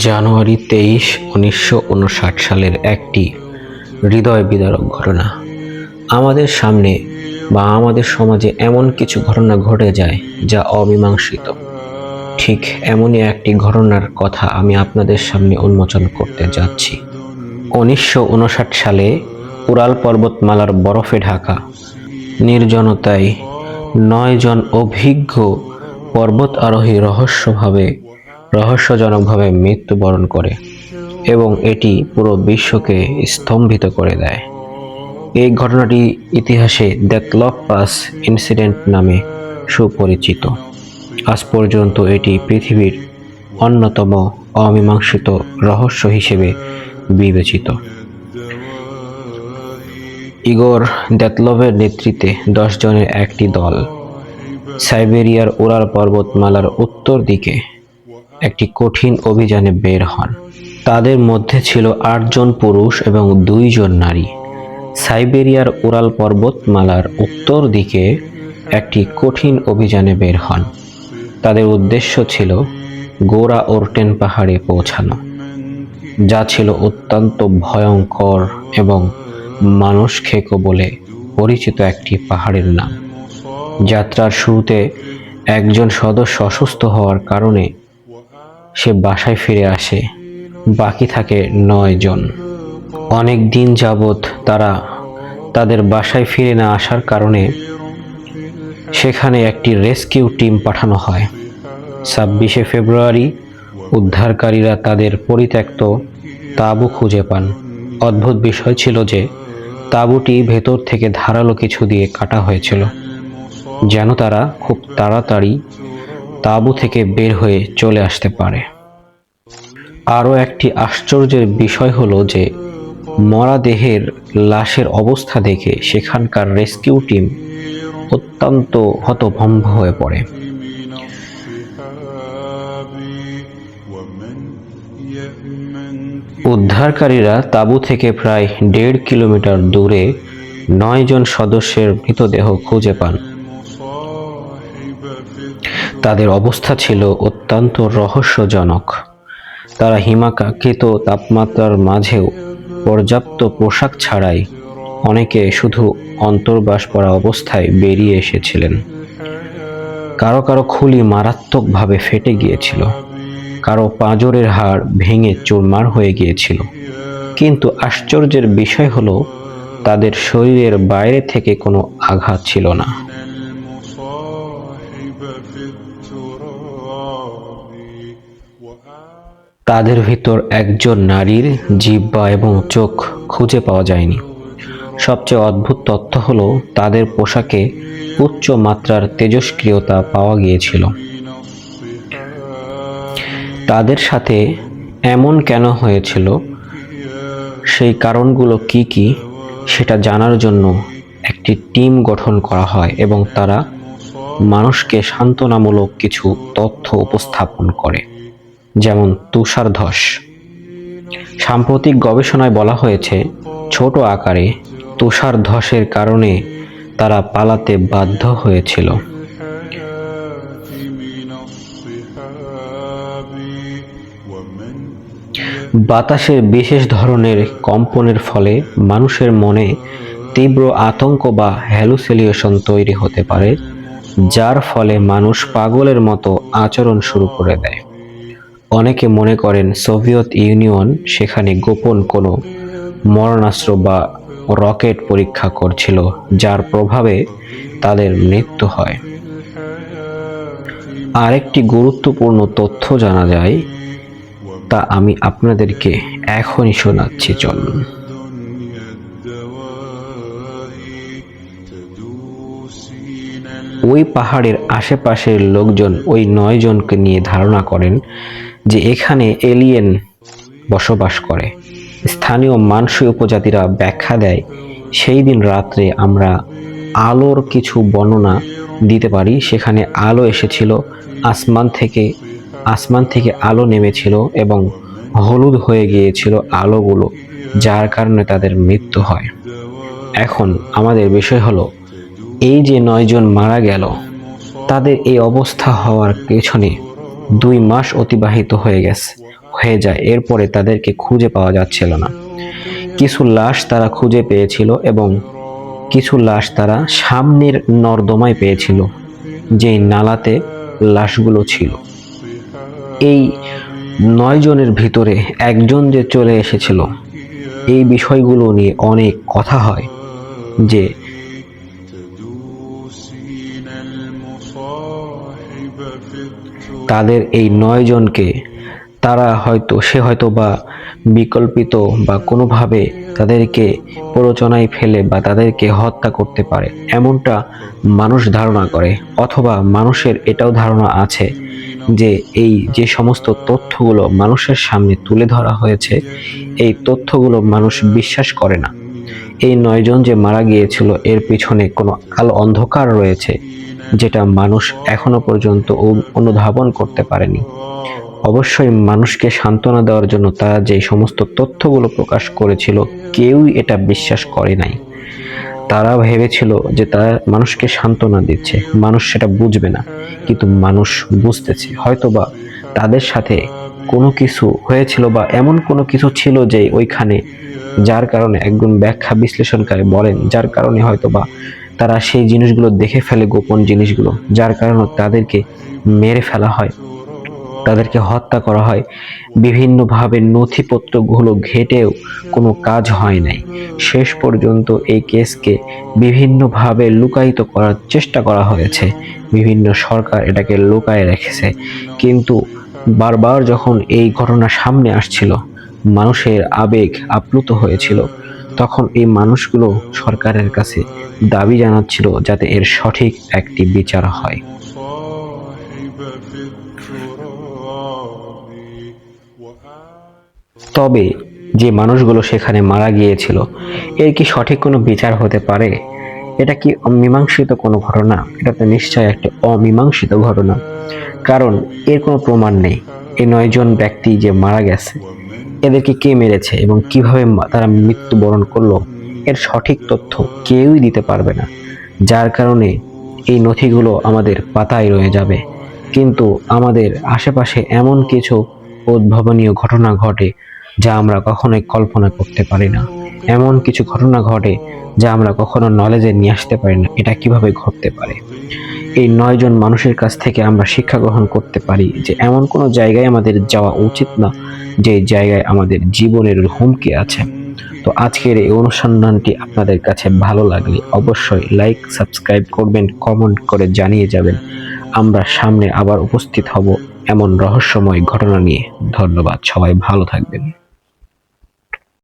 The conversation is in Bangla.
জানুয়ারি 23, 1959 সালের একটি হৃদয় বিদারক ঘটনা। আমাদের সামনে বা আমাদের সমাজে এমন কিছু ঘটনা ঘটে যায় যা অমীমাংসিত। ঠিক এমনই একটি ঘটনার কথা আমি আপনাদের সামনে উন্মোচন করতে যাচ্ছি। 1959 সালে উরাল পর্বতমালার বরফে ঢাকা নির্জনতায় 9 জন অভিজ্ঞ পর্বত আরোহী রহস্যজনকভাবে মৃত্যুবরণ করে এবং এটি পুরো বিশ্বকে স্তম্ভিত করে দেয়। এই ঘটনাটি ইতিহাসে ডেথলক পাস ইনসিডেন্ট নামে সুপরিচিত। আজ পর্যন্ত এটি পৃথিবীর অন্যতম অমীমাংসিত রহস্য হিসেবে বিবেচিত। ইগোর ড্যাতলভের নেতৃত্বে 10 জনের একটি দল সাইবেরিয়ার উরাল পর্বতমালার উত্তর দিকে একটি কঠিন অভিযানে বের হন। তাদের মধ্যে ছিল 8 জন পুরুষ এবং 2 জন নারী। সাইবেরিয়ার উরাল পর্বতমালার উত্তর দিকে একটি কঠিন অভিযানে বের হন। তাদের উদ্দেশ্য ছিল গোরা ওরটেন পাহাড়ে পৌঁছানো, যা ছিল অত্যন্ত ভয়ঙ্কর এবং মানুষ খেকো বলে পরিচিত একটি পাহাড়ের নাম। যাত্রার শুরুতে একজন সদস্য অসুস্থ হওয়ার কারণে সে বাসায় ফিরে আসে, বাকি থাকে 9 জন। অনেক দিন যাবৎ তারা তাদের বাসায় ফিরে না আসার কারণে সেখানে একটি রেস্কিউ টিম পাঠানো হয়। 26শে ফেব্রুয়ারি উদ্ধারকারীরা তাদের পরিত্যক্ত তাঁবু খুঁজে পান। অদ্ভুত বিষয় ছিল যে তাঁবুটি ভেতর থেকে ধারালো কিছু দিয়ে কাটা হয়েছিল, যেন তারা খুব তাড়াতাড়ি তাঁবু থেকে বের হয়ে চলে আসতে পারে। আরও একটি আশ্চর্যের বিষয় হলো যে মরা দেহের লাশের অবস্থা দেখে সেখানকার রেস্কিউ টিম অত্যন্ত হতভম্ব হয়ে পড়ে। উদ্ধারকারীরা তাঁবু থেকে প্রায় 1.5 কিলোমিটার দূরে 9 জন সদস্যের মৃতদেহ খুঁজে পান। তাদের অবস্থা ছিল অত্যন্ত রহস্যজনক। তারা হিমাকাঙ্ক্ষিত তাপমাত্রার মাঝেও পর্যাপ্ত পোশাক ছাড়াই, অনেকে শুধু অন্তর্বাস পরা অবস্থায় বেরিয়ে এসেছিলেন। কারো কারো খুলি মারাত্মকভাবে ফেটে গিয়েছিল, কারো পাঁজরের হাড় ভেঙে চুরমার হয়ে গিয়েছিল। কিন্তু আশ্চর্যের বিষয় হলো তাদের শরীরের বাইরে থেকে কোনো আঘাত ছিল না। তাদের ভিতর একজন নারীর জিহ্বা এবং চোখ খুঁজে পাওয়া যায়নি। সবচেয়ে অদ্ভুত তথ্য হলো তাদের পোশাকে উচ্চ মাত্রার তেজস্ক্রিয়তা পাওয়া গিয়েছিল। তাদের সাথে এমন কেন হয়েছিল, সেই কারণগুলো কি কি সেটা জানার জন্য একটি টিম গঠন করা হয় এবং তারা মানুষকে সান্ত্বনামূলক কিছু তথ্য উপস্থাপন করে, যেমন তুষার ধস। সাম্প্রতিক গবেষণায় বলা হয়েছে ছোট আকারে তুষার ধসের কারণে তারা পালাতে বাধ্য হয়েছিল। বাতাসের বিশেষ ধরনের কম্পনের ফলে মানুষের মনে তীব্র আতঙ্ক বা হ্যালুসিনেশন তৈরি হতে পারে, যার ফলে মানুষ পাগলের মতো আচরণ শুরু করে দেয়। অনেকে মনে করেন সোভিয়েত ইউনিয়ন সেখানে গোপন কোনো মরণাস্ত্র বা রকেট পরীক্ষা করছিল, যার প্রভাবে তাদের মৃত্যু হয়। আরেকটি গুরুত্বপূর্ণ তথ্য জানা যায়, তা আমি আপনাদেরকে এখনই শোনাচ্ছি, চলুন। ওই পাহাড়ের আশেপাশের লোকজন ওই 9 জনকে নিয়ে ধারণা করেন যে এখানে এলিয়েন বসবাস করে। স্থানীয় মানসী উপজাতিরা ব্যাখ্যা দেয়, সেই দিন রাত্রে আমরা আলোর কিছু বর্ণনা দিতে পারি। সেখানে আলো এসেছিল, আসমান থেকে আলো নেমেছিল এবং হলুদ হয়ে গিয়েছিল আলোগুলো, যার কারণে তাদের মৃত্যু হয়। এখন আমাদের বিষয় হলো, এই যে 9 জন মারা গেল, তাদের এই অবস্থা হওয়ার পেছনে 2 মাস অতিবাহিত হয়ে যায়। এরপরে তাদেরকে খুঁজে পাওয়া যাচ্ছিল না। কিছু লাশ তারা খুঁজে পেয়েছিল এবং কিছু লাশ তারা সামনের নর্দমায় পেয়েছিল, যেই নালাতে লাশগুলো ছিল। এই 9 জনের ভিতরে একজন যে চলে এসেছিল, এই বিষয়গুলো নিয়ে অনেক কথা হয় যে তাদের এই 9 জনকে সে হয়তো বা বিকল্পিত বা কোনোভাবে তাদেরকে প্ররোচনায় ফেলে বা তাদেরকে হত্যা করতে পারে, এমনটা মানুষ ধারণা করে। অথবা মানুষের এটাও ধারণা আছে যে এই যে সমস্ত তথ্যগুলো মানুষের সামনে তুলে ধরা হয়েছে, এই তথ্যগুলো মানুষ বিশ্বাস করে না। এই 9 জন যে মারা গিয়েছিল, এর পিছনে কোনো কালো অন্ধকার রয়েছে, যেটা মানুষ এখনো পর্যন্ত অনুধাবন করতে পারেনি। অবশ্যই মানুষকে সান্ত্বনা দেওয়ার জন্য তারা যে সমস্ত তথ্যগুলো প্রকাশ করেছিল, কেউই এটা বিশ্বাস করে নাই। তারা ভেবেছিল যে তারা মানুষকে সান্ত্বনা দিচ্ছে, মানুষ সেটা বুঝবে না, কিন্তু মানুষ বুঝতেছে। হয়তোবা তাদের সাথে কোনো কিছু হয়েছিল বা এমন কোনো কিছু ছিল যে ওইখানে, যার কারণে একজন ব্যাখ্যা বিশ্লেষণকারী বলেন, যার কারণে হয়তোবা তারা সেই জিনিসগুলো দেখে ফেলে, গোপন জিনিসগুলো, যার কারণে তাদেরকে মেরে ফেলা হয়, তাদেরকে হত্যা করা হয়। বিভিন্নভাবে নথিপত্রগুলো ঘেটেও কোনো কাজ হয় নাই। শেষ পর্যন্ত এই কেসকে বিভিন্নভাবে লুকায়িত করার চেষ্টা করা হয়েছে, বিভিন্ন সরকার এটাকে লুকায়ে রেখেছে। কিন্তু বারবার যখন এই ঘটনা সামনে আসছিল, মানুষের আবেগ আপ্লুত হয়েছিল, তখন এই মানুষগুলো সরকারের কাছে দাবি জানাচ্ছিল যাতে এর সঠিক একটি বিচার হয়। তবে যে মানুষগুলো সেখানে মারা গিয়েছিল, এর কি সঠিক কোনো বিচার হতে পারে? এটা কি অমীমাংসিত কোনো ঘটনা? এটা তো নিশ্চয় একটা অমীমাংসিত ঘটনা, কারণ এর কোনো প্রমাণ নেই। এই 9 জন ব্যক্তি যে মারা গেছে, এদেরকে কে মেরেছে এবং কিভাবে তারা মৃত্যুবরণ করলো, এর সঠিক তথ্য কেউই দিতে পারবে না। যার কারণে এই নথিগুলো আমাদের পাতায় রয়ে যাবে, কিন্তু আমাদের আশেপাশে এমন কিছু উদ্ভাবনীয় ঘটনা ঘটে যা আমরা কখনোই কল্পনা করতে পারি না। এমন কিছু ঘটনা ঘটে যা আমরা কখনো নলেজে নিয়ে আসতে পারি না, এটা কিভাবে ঘটতে পারে। এই 9 জন মানুষের কাছ থেকে আমরা শিক্ষা গ্রহণ করতে পারি যে এমন কোনো জায়গায় আমাদের যাওয়া উচিত না, যে জায়গায় আমাদের জীবনের হুমকি আছে। তো আজকের এই অনুসন্ধানটি আপনাদের কাছে ভালো লাগলে অবশ্যই লাইক, সাবস্ক্রাইব করবেন, কমেন্ট করে জানিয়ে যাবেন। আমরা সামনে আবার উপস্থিত হব এমন রহস্যময় ঘটনা নিয়ে। ধন্যবাদ, সবাই ভালো থাকবেন।